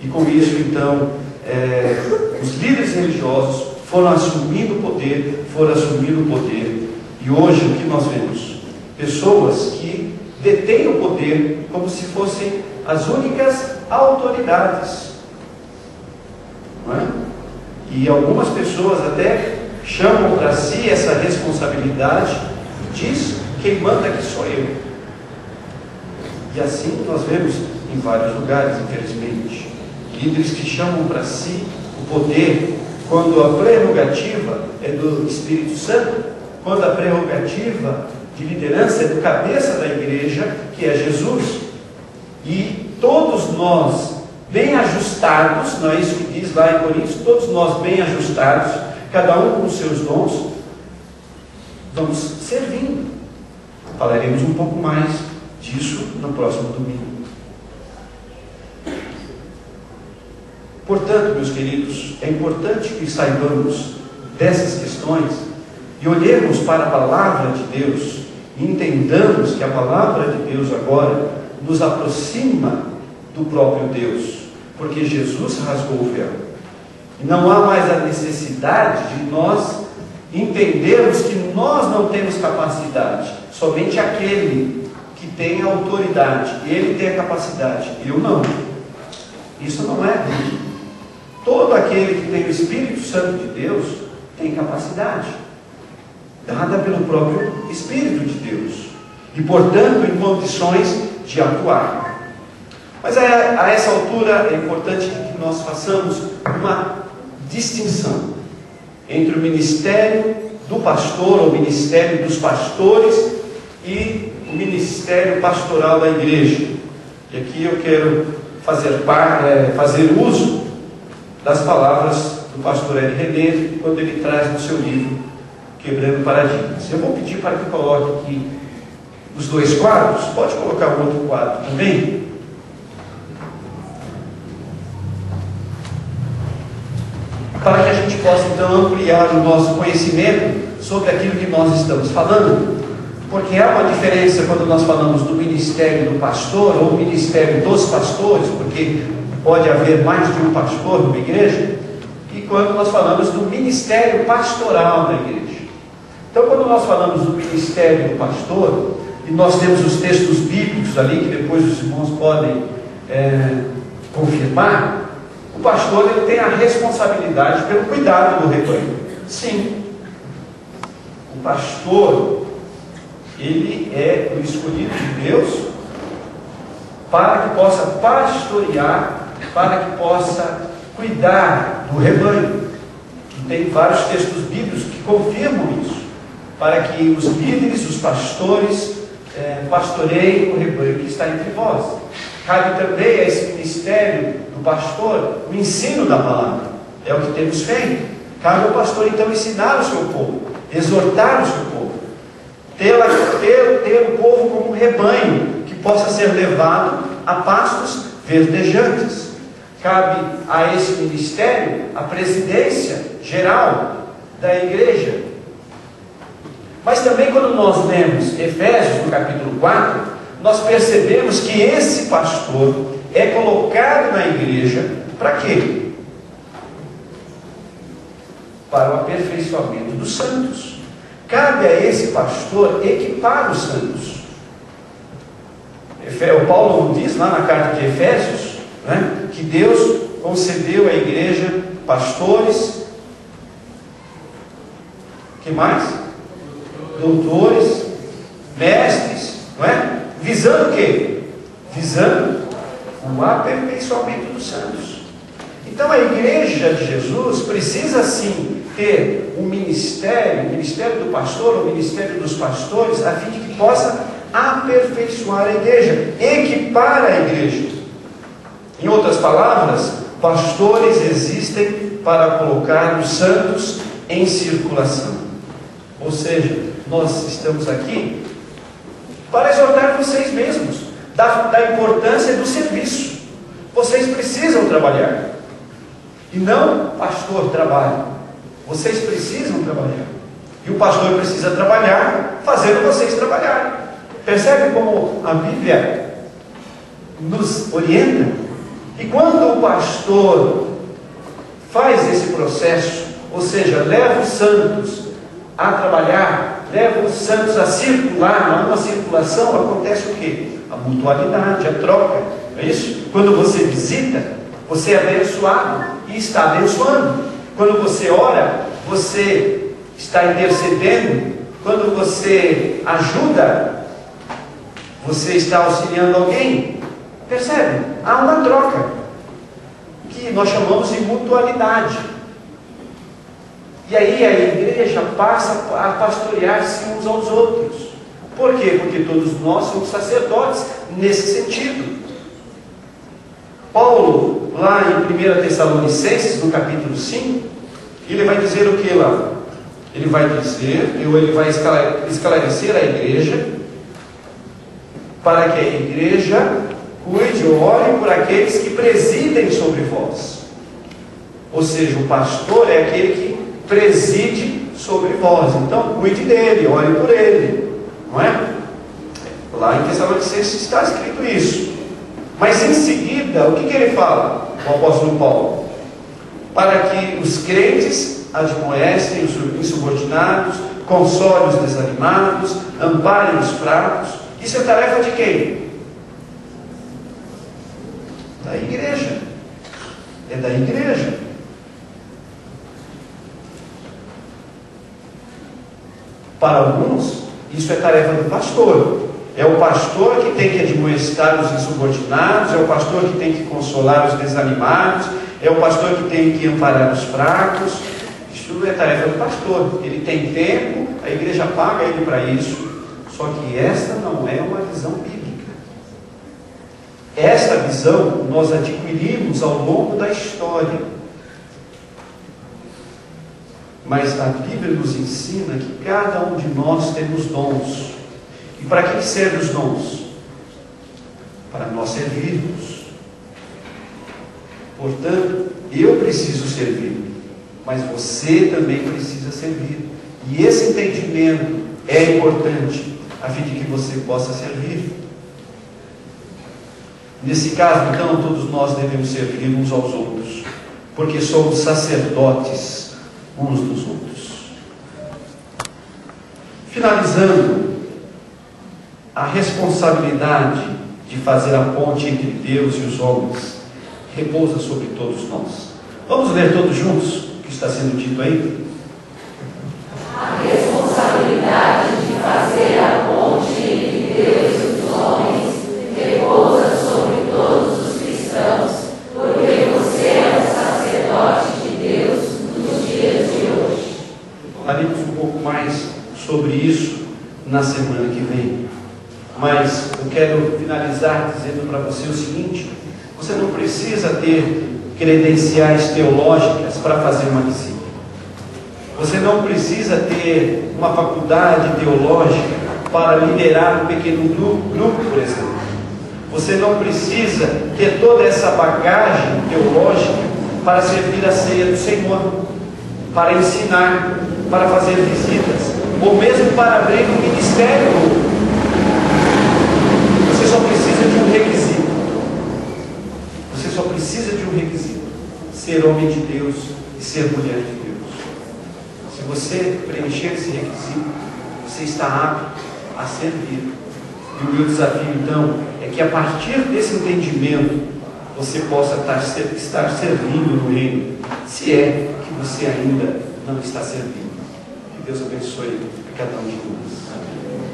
E com isso, então, os líderes religiosos foram assumindo o poder, e hoje o que nós vemos? Pessoas que detêm o poder como se fossem as únicas autoridades, não é? E algumas pessoas até chamam para si essa responsabilidade, diz: quem manda aqui sou eu. E assim nós vemos em vários lugares, infelizmente, líderes que chamam para si o poder, quando a prerrogativa é do Espírito Santo, quando a prerrogativa de liderança é do cabeça da igreja, que é Jesus. E todos nós bem ajustados, não é isso que diz lá em Coríntios, todos nós bem ajustados, cada um com os seus dons, vamos servindo. Falaremos um pouco mais disso no próximo domingo. Portanto, meus queridos, é importante que saibamos dessas questões e olhemos para a palavra de Deus e entendamos que a palavra de Deus agora nos aproxima do próprio Deus, porque Jesus rasgou o véu. E não há mais a necessidade de nós entendermos que nós não temos capacidade. Somente aquele que tem a autoridade, ele tem a capacidade, eu não. Isso não é bíblico. Todo aquele que tem o Espírito Santo de Deus tem capacidade, dada pelo próprio Espírito de Deus, e portanto em condições de atuar. Mas a essa altura é importante que nós façamos uma distinção entre o ministério do pastor, ou o ministério dos pastores, e o ministério pastoral da igreja. E aqui eu quero fazer uso das palavras do pastor Hélio René, quando ele traz no seu livro Quebrando Paradigmas. Eu vou pedir para que coloque aqui os dois quadros. Pode colocar o outro quadro também. Para que a gente possa então ampliar o nosso conhecimento sobre aquilo que nós estamos falando. Porque há uma diferença quando nós falamos do ministério do pastor ou ministério dos pastores, porque pode haver mais de um pastor numa igreja, e quando nós falamos do ministério pastoral da igreja. Então, quando nós falamos do ministério do pastor, e nós temos os textos bíblicos ali, que depois os irmãos podem confirmar, o pastor ele tem a responsabilidade pelo cuidado do rebanho. Sim, o pastor, ele é o escolhido de Deus para que possa pastorear, para que possa cuidar do rebanho. E tem vários textos bíblicos que confirmam isso, para que os líderes, os pastores, pastoreiem o rebanho que está entre vós. Cabe também a esse ministério do pastor o ensino da palavra. É o que temos feito. Cabe ao pastor então ensinar o seu povo, exortar o seu povo, ter o povo como um rebanho que possa ser levado a pastos verdejantes. Cabe a esse ministério a presidência geral da igreja. Mas também quando nós lemos Efésios no capítulo 4, nós percebemos que esse pastor é colocado na igreja para quê? Para o aperfeiçoamento dos santos. Cabe a esse pastor equipar os santos. O Paulo diz lá na carta de Efésios, né, que Deus concedeu à igreja pastores, que mais? Doutores, mestres, não é? Visando o quê? Visando o aperfeiçoamento dos santos. Então a igreja de Jesus precisa sim ter um ministério, o ministério do pastor, o ministério dos pastores, a fim de que possa aperfeiçoar a igreja, equipar a igreja. Em outras palavras, pastores existem para colocar os santos em circulação. Ou seja, nós estamos aqui para exortar vocês mesmos da importância do serviço. Vocês precisam trabalhar, e não pastor trabalha. Vocês precisam trabalhar, e o pastor precisa trabalhar fazendo vocês trabalharem. Percebe como a Bíblia nos orienta? E quando o pastor faz esse processo, ou seja, leva os santos a trabalhar, leva os santos a circular, numa circulação acontece o quê? A mutualidade, a troca, não é isso? Quando você visita, você é abençoado e está abençoando. Quando você ora, você está intercedendo. Quando você ajuda, você está auxiliando alguém. Percebe? Há uma troca, que nós chamamos de mutualidade. E aí a igreja passa a pastorear-se uns aos outros. Por quê? Porque todos nós somos sacerdotes nesse sentido. Paulo, lá em 1 Tessalonicenses, no capítulo 5, ele vai dizer o que lá? Ele vai dizer, ele vai esclarecer a igreja, para que a igreja cuide ou ore por aqueles que presidem sobre vós. Ou seja, o pastor é aquele que preside sobre vós. Então, cuide dele, ore por ele. Não é? Lá em Tessalonicenses está escrito isso. Mas em seguida, o que ele fala? O apóstolo Paulo. Para que os crentes admoestem os insubordinados, consolem os desanimados, amparem os fracos. Isso é tarefa de quem? Da igreja. É da igreja. Para alguns, isso é tarefa do pastor. É o pastor que tem que admoestar os insubordinados, é o pastor que tem que consolar os desanimados, é o pastor que tem que amparar os fracos. Isso é tarefa do pastor. Ele tem tempo, a igreja paga ele para isso. Só que esta não é uma visão bíblica. Esta visão nós adquirimos ao longo da história. Mas a Bíblia nos ensina que cada um de nós temos dons. E para que servem os dons? Para nós servirmos. Portanto, eu preciso servir, mas você também precisa servir. E esse entendimento é importante, a fim de que você possa servir. Nesse caso, então, todos nós devemos servir uns aos outros, porque somos sacerdotes uns dos outros. Finalizando, a responsabilidade de fazer a ponte entre Deus e os homens repousa sobre todos nós. Vamos ler todos juntos o que está sendo dito aí? A responsabilidade de fazer a ponte entre Deus e os homens repousa sobre todos os cristãos, porque você é um sacerdote de Deus nos dias de hoje. Falaremos um pouco mais sobre isso na semana que vem. Mas eu quero finalizar dizendo para você o seguinte: você não precisa ter credenciais teológicas para fazer uma visita. Você não precisa ter uma faculdade teológica para liderar um pequeno grupo, por exemplo. Você não precisa ter toda essa bagagem teológica para servir a ceia do Senhor, para ensinar, para fazer visitas, ou mesmo para abrir um ministério. Você só precisa de um requisito. Você só precisa de um requisito: ser homem de Deus e ser mulher de Deus. Se você preencher esse requisito, você está apto a servir. E o meu desafio, então, é que a partir desse entendimento, você possa estar servindo no reino, se é que você ainda não está servindo. Que Deus abençoe a cada um de nós. Amém.